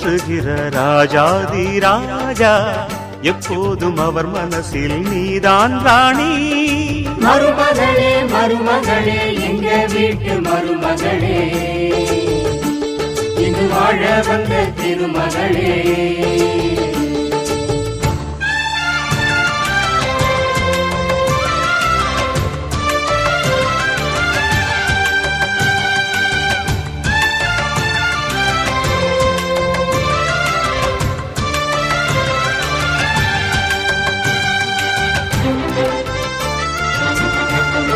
போற்றுகிற ராஜாதி ராஜா, எப்போதும் அவர் மனசில் நீதான் ராணி. மருமகளே மருமகளே எங்க வீட்டு மருமகளே, இங்கு வாழ வந்த திருமகளே.